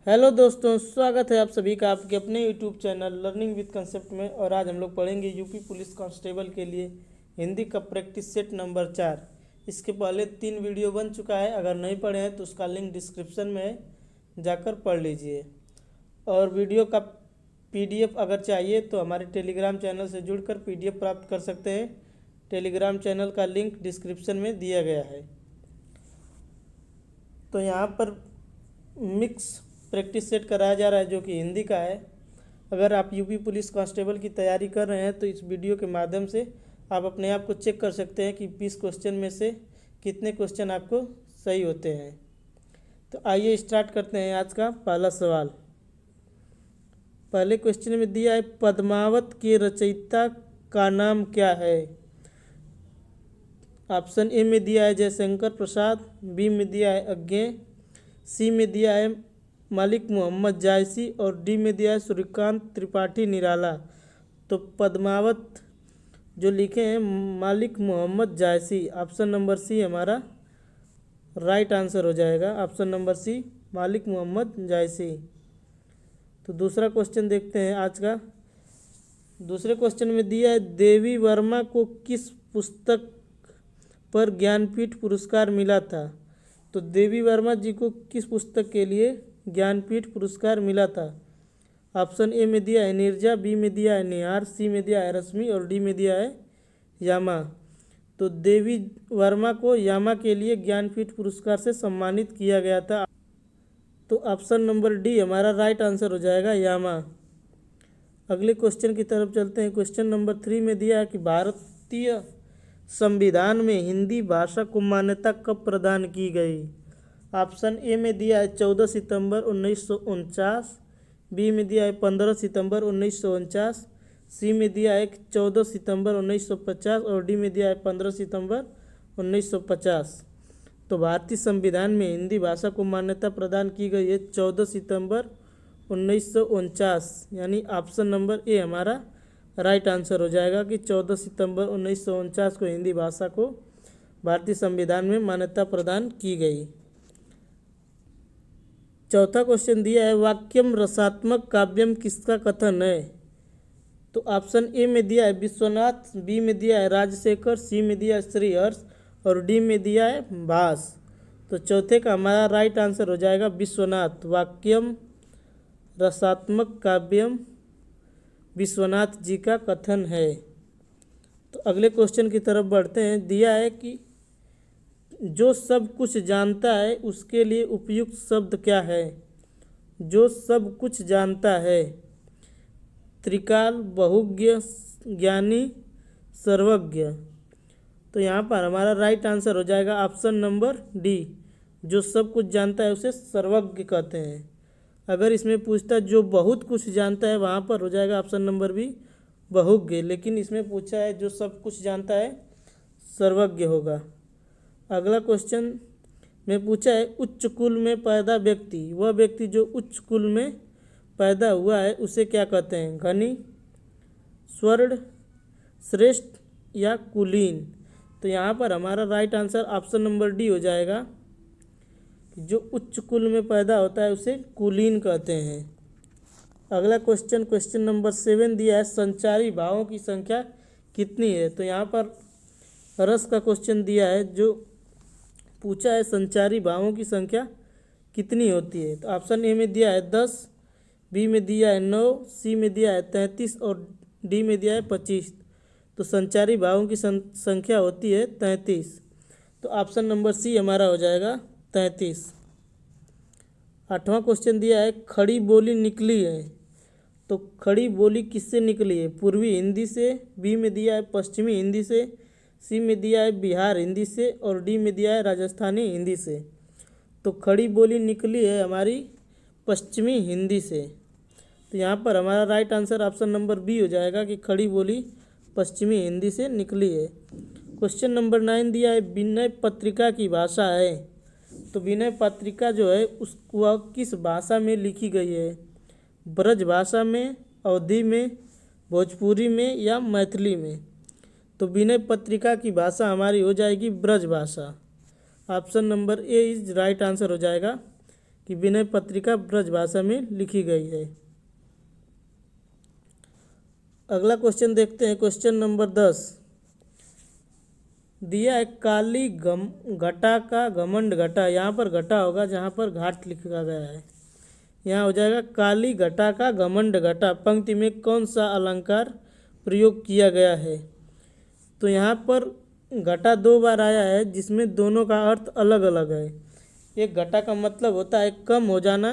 Hello दोस्तों, स्वागत है आप सभी का आपके अपने YouTube channel learning with concept में। और आज हम लोग पढ़ेंगे यूपी पुलिस कांस्टेबल के लिए हिंदी का प्रैक्टिस सेट नंबर 4। इसके पहले 3 वीडियो बन चुका है, अगर नहीं पढ़े हैं तो उसका लिंक डिस्क्रिप्शन में है, जाकर पढ़ लीजिए। और वीडियो का पीडीएफ अगर चाहिए तो हमारे टेलीग्राम चैनल से जुड़कर पीडीएफ प्राप्त कर सकते हैं। टेलीग्राम चैनल का लिंक डिस्क्रिप्शन में दिया गया है। तो यहाँ पर मिक्स प्रैक्टिस सेट कराया जा रहा है जो कि हिंदी का है। अगर आप यूपी पुलिस कांस्टेबल की तैयारी कर रहे हैं तो इस वीडियो के माध्यम से आप अपने आप को चेक कर सकते हैं कि 20 क्वेश्चन में से कितने क्वेश्चन आपको सही होते हैं। तो आइए स्टार्ट करते हैं आज का पहला सवाल। पहले क्वेश्चन में दिया है, पद्मावत के रचयिता का नाम क्या है। ऑप्शन ए में दिया है जयशंकर प्रसाद, बी में दिया है अज्ञे, सी में दिया है मालिक मोहम्मद जायसी और डी में दिया है सूर्यकांत त्रिपाठी निराला। तो पद्मावत जो लिखे हैं मालिक मोहम्मद जायसी, ऑप्शन नंबर सी हमारा राइट आंसर हो जाएगा। ऑप्शन नंबर सी मालिक मोहम्मद जायसी। तो दूसरा क्वेश्चन देखते हैं आज का। दूसरे क्वेश्चन में दिया है, देवी वर्मा को किस पुस्तक पर ज्ञानपीठ पुरस्कार मिला था। तो देवी वर्मा जी को किस पुस्तक के लिए ज्ञानपीठ पुरस्कार मिला था। ऑप्शन ए में दिया है नीरजा, बी में दिया है निहार, सी में दिया है रश्मि और डी में दिया है यामा। तो देवी वर्मा को यामा के लिए ज्ञानपीठ पुरस्कार से सम्मानित किया गया था। तो ऑप्शन नंबर डी हमारा राइट आंसर हो जाएगा, यामा। अगले क्वेश्चन की तरफ चलते हैं। क्वेश्चन नंबर 3 में दिया है कि भारतीय संविधान में हिंदी भाषा को मान्यता कब प्रदान की गई। ऑप्शन ए में दिया है 14 सितंबर 1949, बी में दिया है 15 सितंबर 1949, सी में दिया है 14 सितंबर 1950 और डी में दिया है 15 सितंबर 1950। तो भारतीय संविधान में हिंदी भाषा को मान्यता प्रदान की गई है 14 सितंबर 1949, यानी ऑप्शन नंबर ए हमारा राइट आंसर हो जाएगा कि 14 सितंबर 1949 को हिंदी भाषा को भारतीय संविधान में मान्यता प्रदान की गई। चौथा क्वेश्चन दिया है, वाक्यम रसात्मक काव्यम किसका कथन है। तो ऑप्शन ए में दिया है विश्वनाथ, बी में दिया है राजशेखर, सी में दिया है श्रीहर्ष और डी में दिया है भास। तो चौथे का हमारा राइट आंसर हो जाएगा विश्वनाथ। वाक्यम रसात्मक काव्यम विश्वनाथ जी का कथन है। तो अगले क्वेश्चन की तरफ बढ़ते हैं। दिया है कि जो सब कुछ जानता है उसके लिए उपयुक्त शब्द क्या है। जो सब कुछ जानता है, त्रिकाल, बहुज्ञ, ज्ञानी, सर्वज्ञ। तो यहाँ पर हमारा राइट आंसर हो जाएगा ऑप्शन नंबर डी। जो सब कुछ जानता है उसे सर्वज्ञ कहते हैं। अगर इसमें पूछता है जो बहुत कुछ जानता है, वहाँ पर हो जाएगा ऑप्शन नंबर बी बहुज्ञ, लेकिन इसमें पूछा है जो सब कुछ जानता है, सर्वज्ञ होगा। अगला क्वेश्चन में पूछा है, उच्च कुल में पैदा व्यक्ति, वह व्यक्ति जो उच्च कुल में पैदा हुआ है उसे क्या कहते हैं। धनी, स्वर्ण, श्रेष्ठ या कुलीन। तो यहाँ पर हमारा right answer option number D हो जाएगा। जो उच्च कुल में पैदा होता है उसे कुलीन कहते हैं। अगला क्वेश्चन, क्वेश्चन नंबर 7 दिया है, संचारी भावों की संख्या कितनी है। तो यहाँ पर रस का क्वेश्चन दिया है, जो पूछा है संचारी भावों की संख्या कितनी होती है। तो ऑप्शन ए में दिया है 10, बी में दिया है 9, सी में दिया है 33 और डी में दिया है 25। तो संचारी भावों की संख्या होती है 33। तो ऑप्शन नंबर सी हमारा हो जाएगा 33। आठवां क्वेश्चन दिया है, खड़ी बोली निकली है। तो खड़ी बोली किससे निकली है। पूर्वी हिंदी से, बी में दिया है पश्चिमी हिंदी से, सी में दिया है बिहार हिंदी से और डी में दिया है राजस्थानी हिंदी से। तो खड़ी बोली निकली है हमारी पश्चिमी हिंदी से। तो यहाँ पर हमारा right answer option number B हो जाएगा कि खड़ी बोली पश्चिमी हिंदी से निकली है। क्वेश्चन नंबर 9 दिया है, विनय पत्रिका की भाषा है। तो विनय पत्रिका जो है वह किस भाषा में लिखी गई है। ब्रज भाषा में, अवधी में, भोजपुरी में या मैथिली में। तो विनय पत्रिका की भाषा हमारी हो जाएगी ब्रज भाषा। Option number A is right answer हो जाएगा कि कि विनय पत्रिका ब्रजभाषा में लिखी गई है। अगला क्वेश्चन देखते हैं, क्वेश्चन नंबर 10 दिया है, काली घटा का घमंड घटा। यहाँ पर घटा होगा जहाँ पर घाट लिखा गया है, यहाँ हो जाएगा काली घटा का घमंड घटा। पंक्ति में कौन सा अलंकार प्रयोग किया गया है? तो यहाँ पर घटा 2 बार आया है जिसमें दोनों का अर्थ अलग अलग है। एक घटा का मतलब होता है कम हो जाना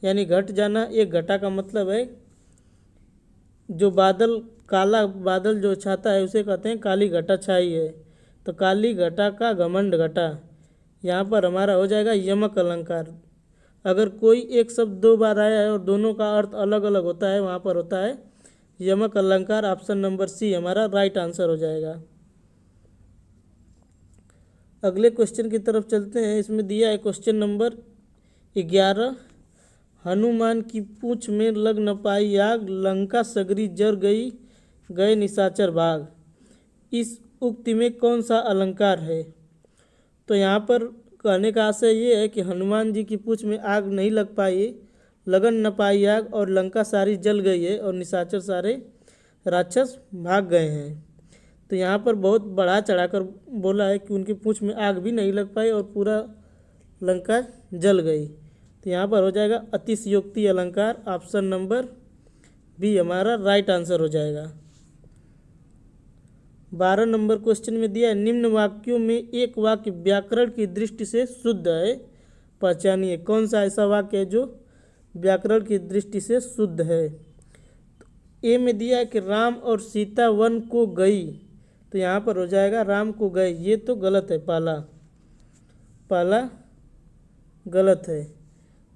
यानी घट जाना। एक घटा का मतलब है जो बादल, काला बादल जो छाता है उसे कहते हैं काली घटा छाई है। तो काली घटा का घमंड घटा, यहाँ पर हमारा हो जाएगा यमक अलंकार। अगर कोई एक शब्द 2 बार आया है और दोनों का अर्थ अलग अलग होता है, वहाँ पर होता है यमक अलंकार। ऑप्शन नंबर सी हमारा राइट आंसर हो जाएगा। अगले क्वेश्चन की तरफ चलते हैं। इसमें दिया है क्वेश्चन नंबर 11 हनुमान की पूंछ में लग न पाई आग, लंका सगरी जर गई गए निशाचर भाग। इस उक्ति में कौन सा अलंकार है? तो यहाँ पर कहने का आशय ये है कि हनुमान जी की पूंछ में आग नहीं लग पाई, लगन न पाई आग, और लंका सारी जल गई है और निशाचर सारे राक्षस भाग गए हैं। तो यहाँ पर बहुत बढ़ा चढ़ाकर बोला है कि उनकी पूंछ में आग भी नहीं लग पाई और पूरा लंका जल गई। तो यहाँ पर हो जाएगा अतिशयोक्ति अलंकार। ऑप्शन नंबर बी हमारा राइट आंसर हो जाएगा। 12 नंबर क्वेश्चन में दिया है, निम्न वाक्यों में एक वाक्य व्याकरण की दृष्टि से शुद्ध है, पहचानिए। कौन सा ऐसा वाक्य है जो व्याकरण की दृष्टि से शुद्ध है? तो ए में दिया है कि राम और सीता वन को गई। तो यहाँ पर हो जाएगा राम को गए, ये तो गलत है, पाला गलत है।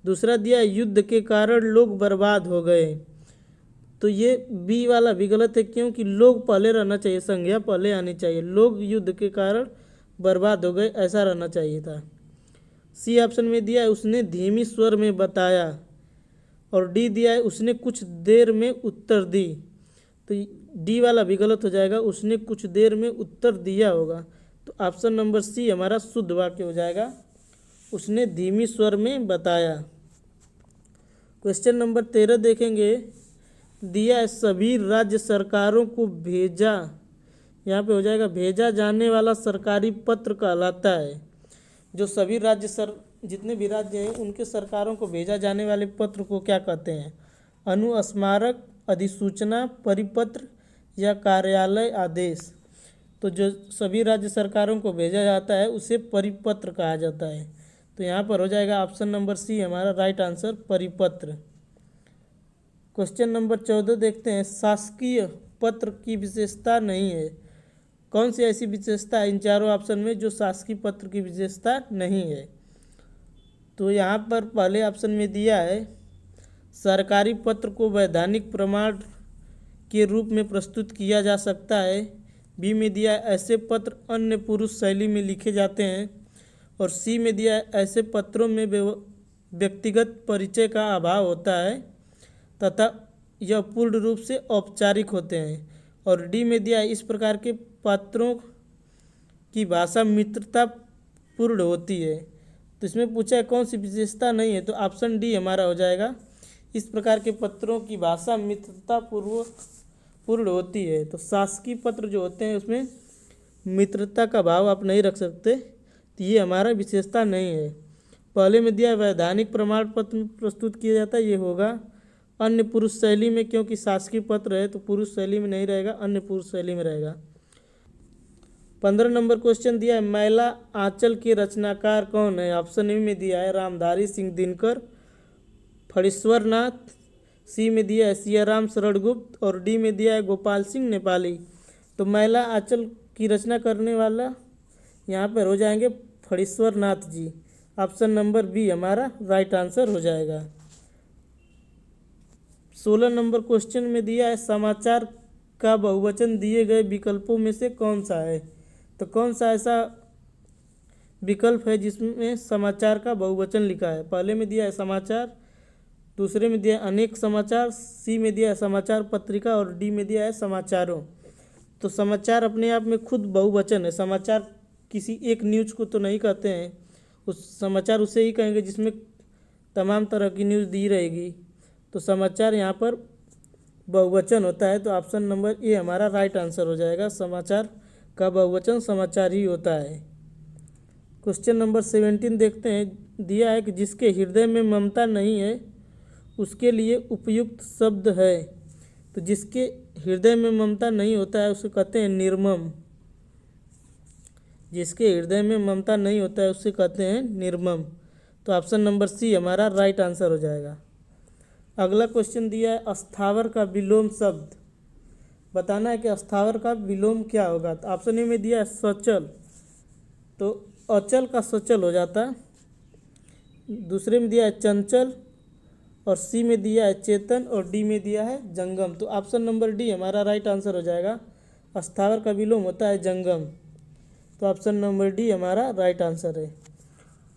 दूसरा दिया है, युद्ध के कारण लोग बर्बाद हो गए। तो ये बी वाला भी गलत है, क्योंकि लोग पहले रहना चाहिए, संज्ञा पहले आनी चाहिए। लोग युद्ध के कारण बर्बाद हो गए ऐसा रहना चाहिए था। सी ऑप्शन में दिया है, उसने धीमी स्वर में बताया। और डी दिया है, उसने कुछ देर में उत्तर दी। तो डी वाला भी गलत हो जाएगा, उसने कुछ देर में उत्तर दिया होगा। तो ऑप्शन नंबर सी हमारा शुद्ध वाक्य हो जाएगा, उसने धीमी स्वर में बताया। क्वेश्चन नंबर 13 देखेंगे। दिया है, सभी राज्य सरकारों को भेजा। यहाँ पे हो जाएगा भेजा जाने वाला सरकारी पत्र कहलाता है। जो सभी राज्य जितने भी राज्य हैं उनके सरकारों को भेजा जाने वाले पत्र को क्या कहते हैं? अनुस्मारक, अधिसूचना, परिपत्र या कार्यालय आदेश। तो जो सभी राज्य सरकारों को भेजा जाता है उसे परिपत्र कहा जाता है। तो यहाँ पर हो जाएगा ऑप्शन नंबर सी हमारा राइट आंसर, परिपत्र। क्वेश्चन नंबर 14 देखते हैं, शासकीय पत्र की विशेषता नहीं है। कौन सी ऐसी विशेषता है इन चारों ऑप्शन में जो शासकीय पत्र की विशेषता नहीं है? तो यहाँ पर पहले ऑप्शन में दिया है, सरकारी पत्र को वैधानिक प्रमाण के रूप में प्रस्तुत किया जा सकता है। बी में दिया है, ऐसे पत्र अन्य पुरुष शैली में लिखे जाते हैं। और सी में दिया है, ऐसे पत्रों में व्यक्तिगत परिचय का अभाव होता है तथा यह पूर्ण रूप से औपचारिक होते हैं। और डी में दिया है, इस प्रकार के पत्रों की भाषा मित्रता पूर्ण होती है। तो इसमें पूछा है कौन सी विशेषता नहीं है, तो ऑप्शन डी हमारा हो जाएगा, इस प्रकार के पत्रों की भाषा मित्रता पूर्ण होती है। तो शासकीय पत्र जो होते हैं उसमें मित्रता का भाव आप नहीं रख सकते, तो ये हमारा विशेषता नहीं है। पहले में दिया वैधानिक प्रमाण पत्र प्रस्तुत किया जाता है, ये होगा अन्य पुरुष शैली में, क्योंकि शासकीय पत्र है तो पुरुष शैली में नहीं रहेगा, अन्य पुरुष शैली में रहेगा। 15 नंबर क्वेश्चन दिया है, मैला आंचल के रचनाकार कौन है? ऑप्शन ए में दिया है रामधारी सिंह दिनकर, फणीश्वर नाथ। सी में दिया है सियाराम शरणगुप्त और डी में दिया है गोपाल सिंह नेपाली। तो मैला आंचल की रचना करने वाला यहाँ पर हो जाएंगे Phanishwar Nath ji. Option number B हमारा राइट आंसर हो जाएगा। 16 नंबर क्वेश्चन में दिया है, समाचार का बहुवचन दिए गए विकल्पों में से कौन सा है? तो कौन सा ऐसा विकल्प है जिसमें समाचार का बहुवचन लिखा है? पहले में दिया है समाचार, दूसरे में दिया है अनेक समाचार, सी में दिया है समाचार पत्रिका और डी में दिया है समाचारों। तो समाचार अपने आप में खुद बहुवचन है। समाचार किसी एक न्यूज़ को तो नहीं कहते हैं, उस समाचार उसे ही कहेंगे जिसमें तमाम तरह की न्यूज़ दी रहेगी। तो समाचार यहाँ पर बहुवचन होता है, तो ऑप्शन नंबर ए हमारा राइट आंसर हो जाएगा। समाचार का बहुवचन समाचार ही होता है। क्वेश्चन नंबर 17 देखते हैं। दिया है कि जिसके हृदय में ममता नहीं है उसके लिए उपयुक्त शब्द है। तो जिसके हृदय में ममता नहीं होता है उसे कहते हैं निर्मम। जिसके हृदय में ममता नहीं होता है उसे कहते हैं निर्मम। तो ऑप्शन नंबर सी हमारा राइट आंसर हो जाएगा। अगला क्वेश्चन दिया है अस्थावर का विलोम शब्द। बताना है कि अस्थावर का विलोम क्या होगा। तो ऑप्शन ए में दिया है सचल, तो अचल का सचल हो जाता। दूसरे में दिया है चंचल, और सी में दिया है चेतन, और डी में दिया है जंगम। तो ऑप्शन नंबर डी हमारा राइट आंसर हो जाएगा। अस्थावर का विलोम होता है जंगम। तो ऑप्शन नंबर डी हमारा राइट आंसर है।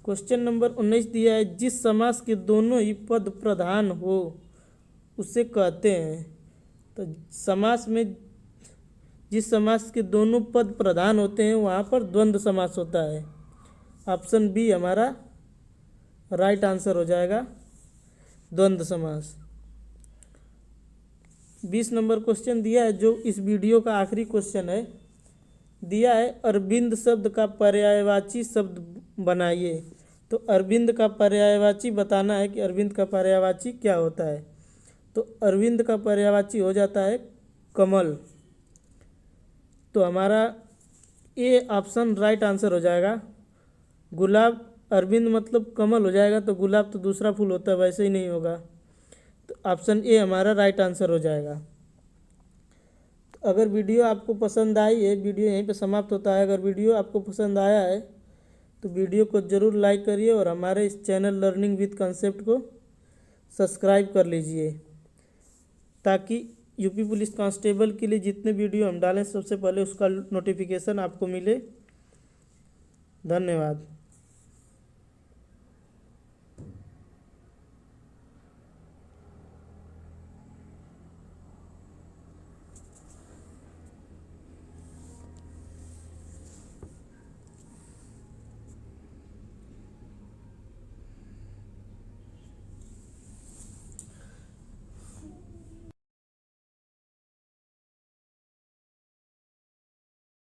क्वेश्चन नंबर 19 दिया है जिस समास के दोनों ही पद प्रधान हो उसे कहते हैं। तो समास में जिस समास के दोनों पद प्रधान होते हैं वहाँ पर द्वंद्व समास होता है। ऑप्शन बी हमारा राइट आंसर हो जाएगा, द्वंद्व समास। 20 नंबर क्वेश्चन दिया है जो इस वीडियो का आखिरी क्वेश्चन है। दिया है अरविंद शब्द का पर्यायवाची शब्द बनाइए। तो अरविंद का पर्यायवाची बताना है कि अरविंद का पर्यायवाची क्या होता है। तो अरविंद का पर्यायवाची हो जाता है कमल। तो हमारा ए ऑप्शन राइट आंसर हो जाएगा। गुलाब अरविंद मतलब कमल हो जाएगा, तो गुलाब तो दूसरा फूल होता है, वैसे ही नहीं होगा। तो ऑप्शन ए हमारा राइट आंसर हो जाएगा। तो अगर वीडियो आपको पसंद आई है, वीडियो यहीं पे समाप्त होता है। अगर वीडियो आपको पसंद आया है तो वीडियो को ज़रूर लाइक करिए और हमारे इस चैनल लर्निंग विद कंसेप्ट को सब्सक्राइब कर लीजिए, ताकि यूपी पुलिस कांस्टेबल के लिए जितने वीडियो हम डालें सबसे पहले उसका नोटिफिकेशन आपको मिले। धन्यवाद।